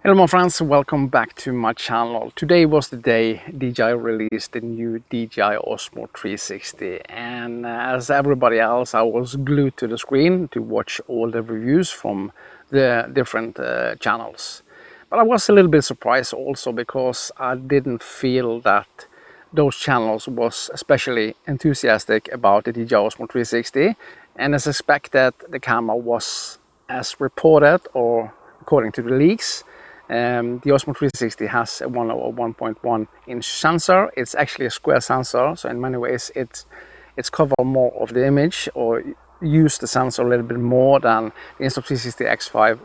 Hello my friends, welcome back to my channel. Today was the day DJI released the new DJI Osmo 360, and as everybody else I was glued to the screen to watch all the reviews from the different channels. But I was a little bit surprised also because I didn't feel that those channels was especially enthusiastic about the DJI Osmo 360, and as expected the camera was as reported or according to the leaks. The Osmo 360 has a 1.1 inch sensor. It's actually a square sensor, so in many ways it's cover more of the image or use the sensor a little bit more than the Insta360 X5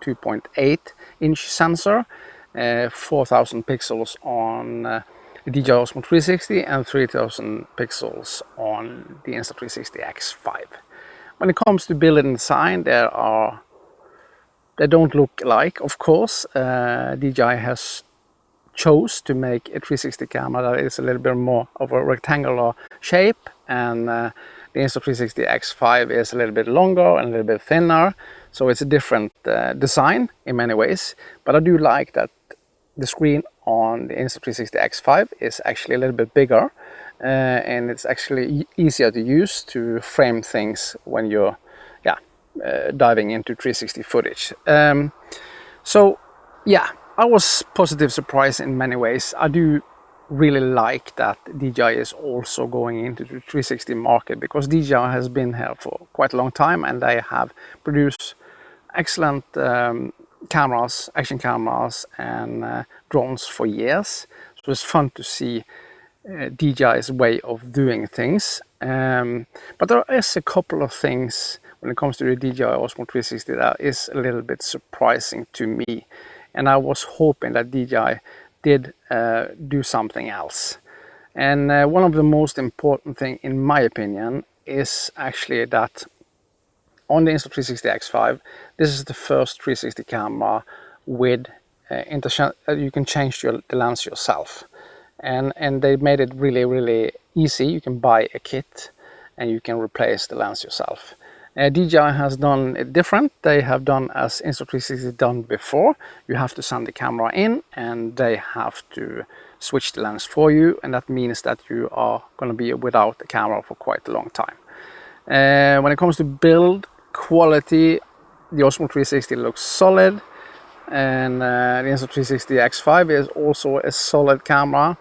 2.8 inch sensor. 4000 pixels on the DJI Osmo 360 and 3000 pixels on the Insta360 X5. When it comes to build and design, they don't look alike, of course. DJI has chose to make a 360 camera that is a little bit more of a rectangular shape, and the Insta360 X5 is a little bit longer and a little bit thinner, so it's a different design in many ways. But I do like that the screen on the Insta360 X5 is actually a little bit bigger, and it's actually easier to use to frame things when you're diving into 360 footage. So yeah, I was positive surprised in many ways. I do really like that DJI is also going into the 360 market, because DJI has been here for quite a long time and they have produced excellent cameras, action cameras and drones for years. So it's fun to see DJI's way of doing things. But there is a couple of things when it comes to the DJI Osmo 360 that is a little bit surprising to me, and I was hoping that DJI did do something else. And one of the most important thing in my opinion is actually that on the Insta360 X5 this is the first 360 camera with you can change the lens yourself, and they made it really easy. You can buy a kit and you can replace the lens yourself. DJI has done it different. They have done as Insta360 done before. You have to send the camera in and they have to switch the lens for you, and that means that you are going to be without the camera for quite a long time. When it comes to build quality, the Osmo 360 looks solid, and the Insta360 X5 is also a solid camera.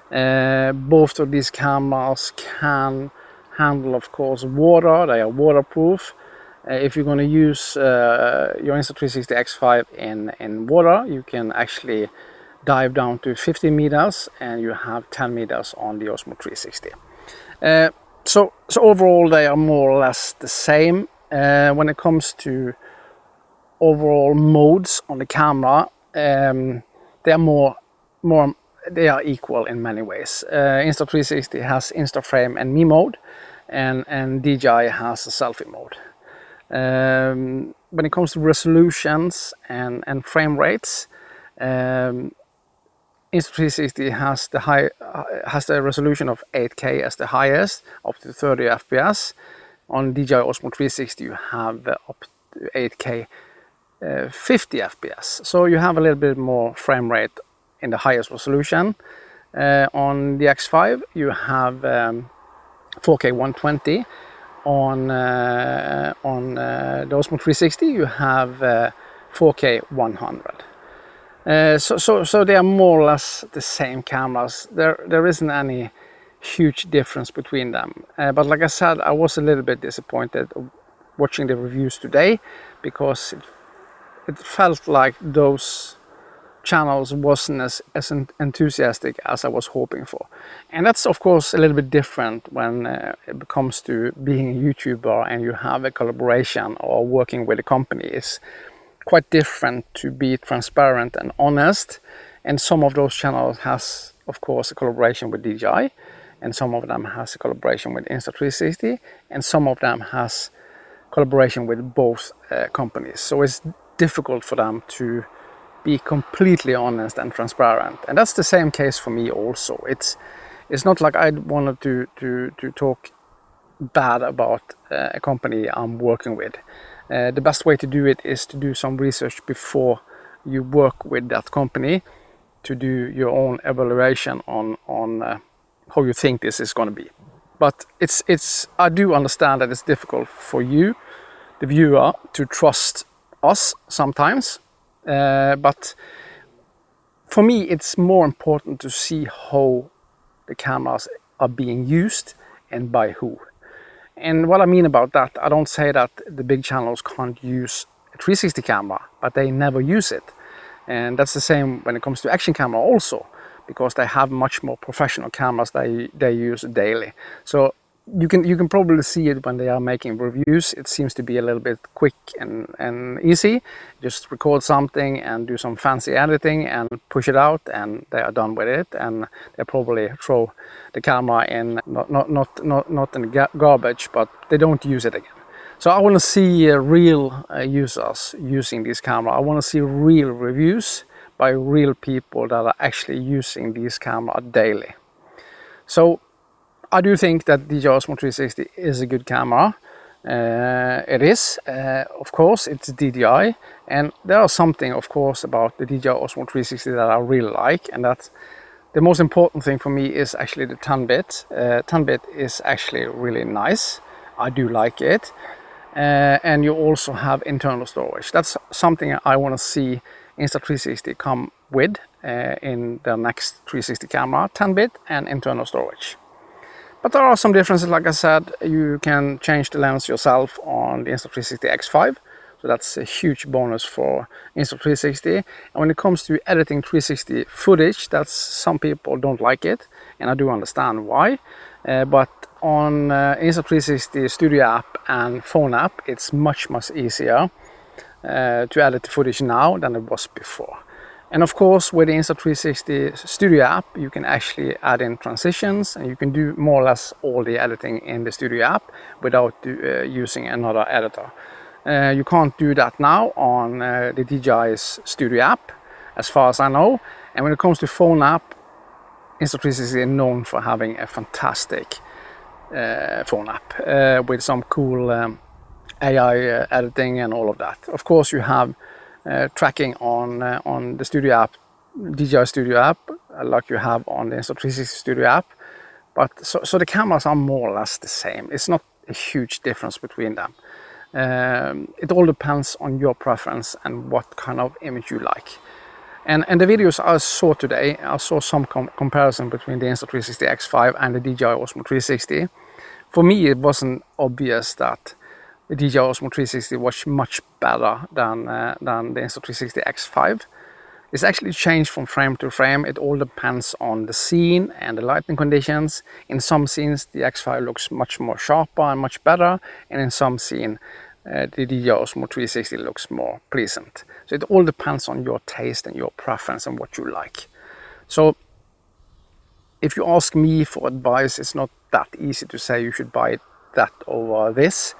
Both of these cameras can handle, of course, water. They are waterproof. If you're going to use your Insta360 X5 in water, you can actually dive down to 50 meters and you have 10 meters on the Osmo 360. So overall they are more or less the same. When it comes to overall modes on the camera, they are equal in many ways. Insta360 has Insta Frame and Me mode, and DJI has a selfie mode. When it comes to resolutions and frame rates, Insta360 has the resolution of 8K as the highest, up to 30 FPS. On DJI Osmo 360 you have up to 8K 50 FPS, so you have a little bit more frame rate in the highest resolution. On the X5 you have 4K 120. On the Osmo 360 you have 4K 100. So they are more or less the same cameras. There isn't any huge difference between them. But like I said, I was a little bit disappointed watching the reviews today, because it felt like those channels wasn't as enthusiastic as I was hoping for. And that's of course a little bit different when it comes to being a YouTuber and you have a collaboration or working with a company. It's quite different to be transparent and honest, and some of those channels has of course a collaboration with DJI, and some of them has a collaboration with Insta360, and some of them has collaboration with both companies. So it's difficult for them to be completely honest and transparent, and that's the same case for me also. It's not like I wanted to talk bad about a company I'm working with. The best way to do it is to do some research before you work with that company to do your own evaluation on how you think this is going to be. But I do understand that it's difficult for you, the viewer, to trust us sometimes. But for me, it's more important to see how the cameras are being used and by who. And what I mean about that, I don't say that the big channels can't use a 360 camera, but they never use it. And that's the same when it comes to action camera also, because they have much more professional cameras they use daily. So you can probably see it when they are making reviews. It seems to be a little bit quick and easy. Just record something and do some fancy editing and push it out, and they are done with it. And they probably throw the camera in not in the garbage, but they don't use it again. So I want to see real users using this camera. I want to see real reviews by real people that are actually using this camera daily. So I do think that DJI Osmo 360 is a good camera. It is, of course, it's DJI, and there are something, of course, about the DJI Osmo 360 that I really like, and that's the most important thing for me is actually the 10-bit. 10-bit is actually really nice. I do like it. And you also have internal storage. That's something I want to see Insta360 come with in the next 360 camera, 10-bit and internal storage. But there are some differences. Like I said, you can change the lens yourself on the Insta360 X5. So that's a huge bonus for Insta360. And when it comes to editing 360 footage, that's some people don't like it, and I do understand why. But on Insta360 Studio app and phone app, it's much easier to edit the footage now than it was before. And of course, with the Insta360 Studio app, you can actually add in transitions, and you can do more or less all the editing in the Studio app without using another editor. You can't do that now on the DJI's Studio app, as far as I know. And when it comes to phone app, Insta360 is known for having a fantastic phone app with some cool AI editing and all of that. Of course, you have tracking on the Studio app, DJI Studio app, like you have on the Insta360 Studio app. But so the cameras are more or less the same. It's not a huge difference between them. It all depends on your preference and what kind of image you like. And the videos I saw today, I saw some comparison between the Insta360 X5 and the DJI Osmo 360. For me, it wasn't obvious that the DJI Osmo 360 was much better than the Insta360 X5. It's actually changed from frame to frame. It all depends on the scene and the lighting conditions. In some scenes, the X5 looks much more sharper and much better, and in some scene, the DJI Osmo 360 looks more pleasant. So it all depends on your taste and your preference and what you like. So if you ask me for advice, it's not that easy to say you should buy that over this.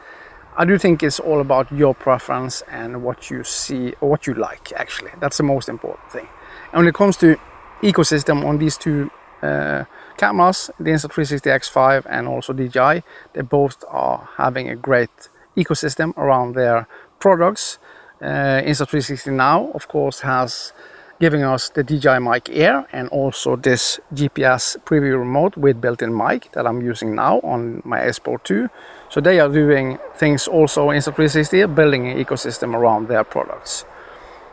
I do think it's all about your preference and what you see or what you like, actually. That's the most important thing. And when it comes to ecosystem on these two cameras, the Insta360 X5 and also DJI, they both are having a great ecosystem around their products. Insta360 now, of course, has giving us the DJI Mic Air and also this GPS preview remote with built-in mic that I'm using now on my S Pro 2. So they are doing things also in Insta360, building an ecosystem around their products.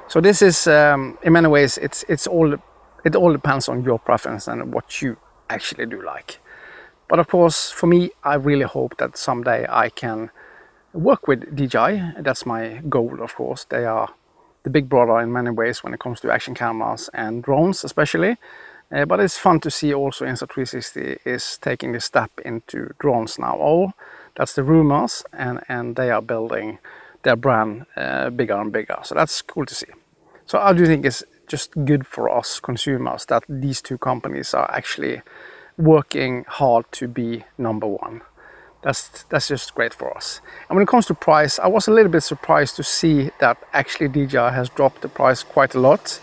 So this is, in many ways, it all depends on your preference and what you actually do like. But of course, for me, I really hope that someday I can work with DJI. That's my goal, of course. They are the big brother in many ways when it comes to action cameras and drones especially. But it's fun to see also Insta360 is taking the step into drones now. Oh, that's the rumors, and they are building their brand bigger and bigger. So that's cool to see. So I do think it's just good for us consumers that these two companies are actually working hard to be number one. That's just great for us. And when it comes to price, I was a little bit surprised to see that actually DJI has dropped the price quite a lot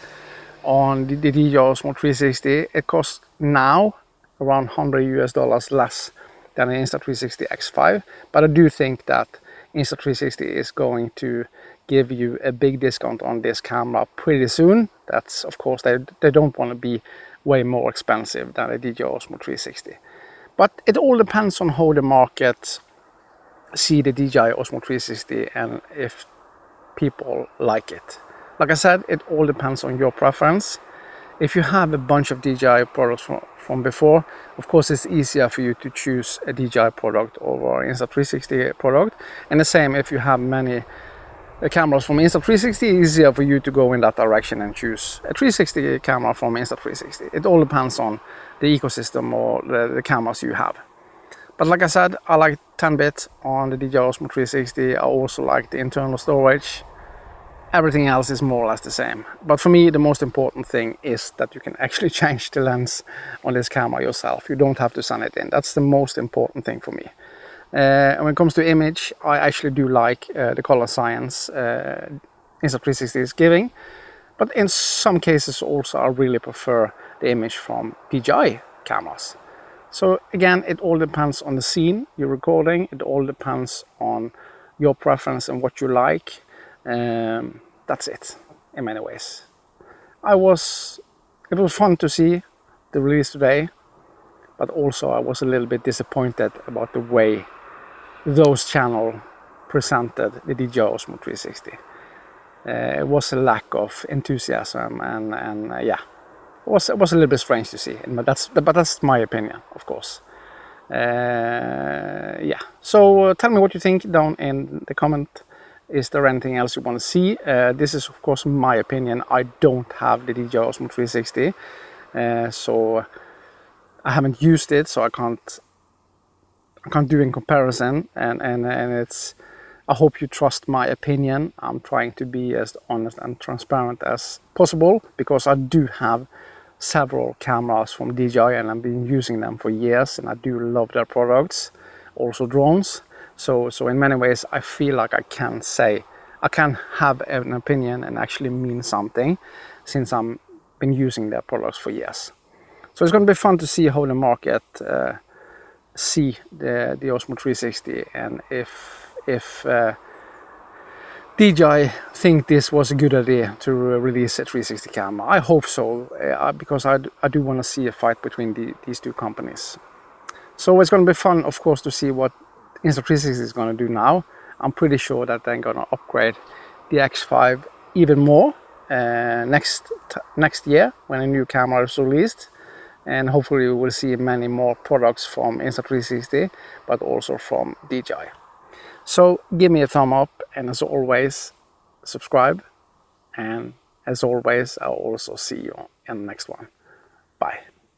on the DJI Osmo 360. It costs now around $100 less than the Insta360 X5, but I do think that Insta360 is going to give you a big discount on this camera pretty soon. That's, of course, they don't want to be way more expensive than a DJI Osmo 360. But it all depends on how the market see the DJI Osmo 360 and if people like it. Like I said, it all depends on your preference. If you have a bunch of DJI products from before, of course it's easier for you to choose a DJI product over an Insta360 product. And the same if you have many cameras from Insta360, it's easier for you to go in that direction and choose a 360 camera from Insta360. It all depends on the ecosystem or the cameras you have. But like I said, I like 10-bit on the DJI Osmo 360. I also like the internal storage. Everything else is more or less the same. But for me, the most important thing is that you can actually change the lens on this camera yourself. You don't have to send it in. That's the most important thing for me. And when it comes to image, I actually do like the color science Insta360 is giving. But in some cases also, I really prefer the image from DJI cameras. So again, it all depends on the scene you're recording. It all depends on your preference and what you like. That's it, in many ways. It was fun to see the release today, but also I was a little bit disappointed about the way those channels presented the DJI Osmo 360. It was a lack of enthusiasm, and yeah, it was a little bit strange to see. But that's my opinion, of course. Yeah. So tell me what you think down in the comment. Is there anything else you want to see? This is of course my opinion. I don't have the DJI Osmo 360, so I haven't used it, so I can't do in comparison. And it's. I hope you trust my opinion. I'm trying to be as honest and transparent as possible because I do have several cameras from DJI and I've been using them for years, and I do love their products, also drones. So in many ways, I feel like I can have an opinion and actually mean something, since I've been using their products for years. So it's going to be fun to see how the market see the Osmo 360, and if DJI think this was a good idea to release a 360 camera. I hope so, because I do want to see a fight between these two companies. So it's going to be fun, of course, to see what Insta360 is going to do now. I'm pretty sure that they're going to upgrade the X5 even more next year when a new camera is released, and hopefully we will see many more products from Insta360, but also from DJI. So give me a thumb up, and as always, subscribe, and as always, I'll also see you in the next one. Bye.